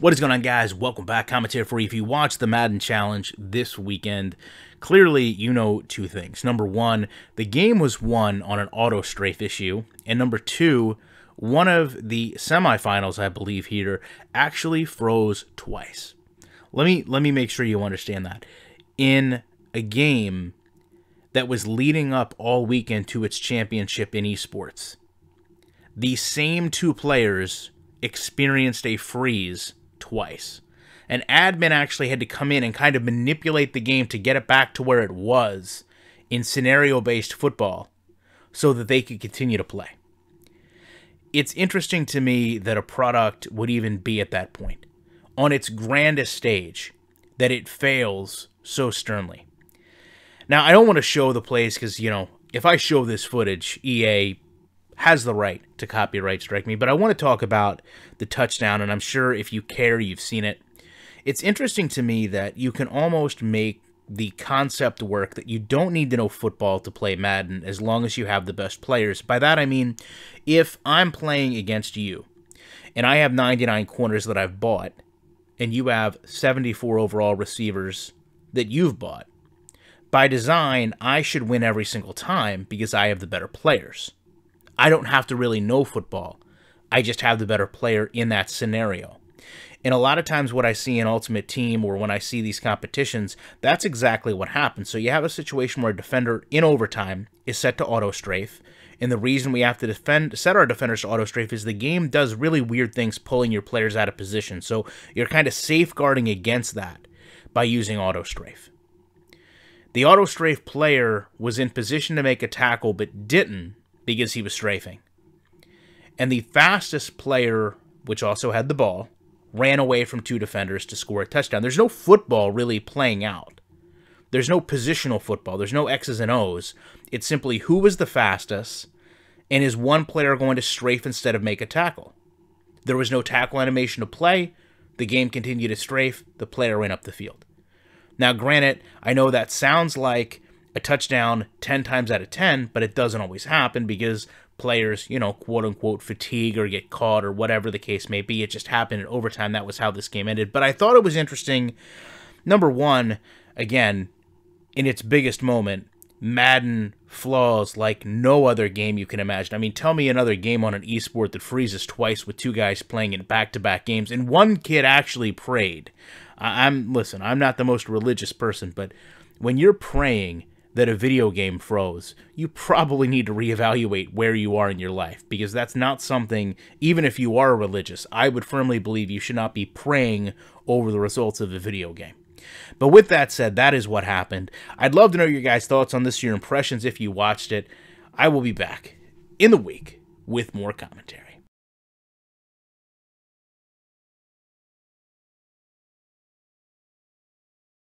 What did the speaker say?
What is going on, guys? Welcome back. Commentary for you. If you watched the Madden Challenge this weekend, clearly you know two things. Number one, the game was won on an auto strafe issue. And number two, one of the semifinals, I believe here, actually froze twice. Let me make sure you understand that. In a game that was leading up all weekend to its championship in esports, the same two players experienced a freeze twice. An admin actually had to come in and kind of manipulate the game to get it back to where it was in scenario-based football so that they could continue to play. It's interesting to me that a product would even be at that point, on its grandest stage, that it fails so sternly. Now, I don't want to show the plays because, you know, if I show this footage, EA has the right to copyright strike me, but I want to talk about the touchdown, and I'm sure if you care, you've seen it. It's interesting to me that you can almost make the concept work that you don't need to know football to play Madden as long as you have the best players. By that I mean, if I'm playing against you, and I have 99 corners that I've bought, and you have 74 overall receivers that you've bought, by design, I should win every single time because I have the better players. I don't have to really know football. I just have the better player in that scenario. And a lot of times what I see in Ultimate Team or when I see these competitions, that's exactly what happens. So you have a situation where a defender in overtime is set to auto strafe. And the reason we have to set our defenders to auto strafe is the game does really weird things pulling your players out of position. So you're kind of safeguarding against that by using auto strafe. The auto strafe player was in position to make a tackle but didn't, because he was strafing. And the fastest player, which also had the ball, ran away from two defenders to score a touchdown. There's no football really playing out. There's no positional football. There's no X's and O's. It's simply who was the fastest, and is one player going to strafe instead of make a tackle? There was no tackle animation to play. The game continued to strafe. The player ran up the field. Now, granted, I know that sounds like a touchdown 10 times out of 10, but it doesn't always happen because players, you know, quote-unquote fatigue or get caught or whatever the case may be. It just happened in overtime. That was how this game ended. But I thought it was interesting. Number one, again, in its biggest moment, Madden flaws like no other game you can imagine. I mean, tell me another game on an esport that freezes twice with two guys playing in back-to-back games, and one kid actually prayed. Listen, I'm not the most religious person, but when you're praying that a video game froze, you probably need to reevaluate where you are in your life, because that's not something, even if you are religious, I would firmly believe you should not be praying over the results of a video game. But with that said, that is what happened. I'd love to know your guys' thoughts on this, your impressions if you watched it. I will be back in the week with more commentary.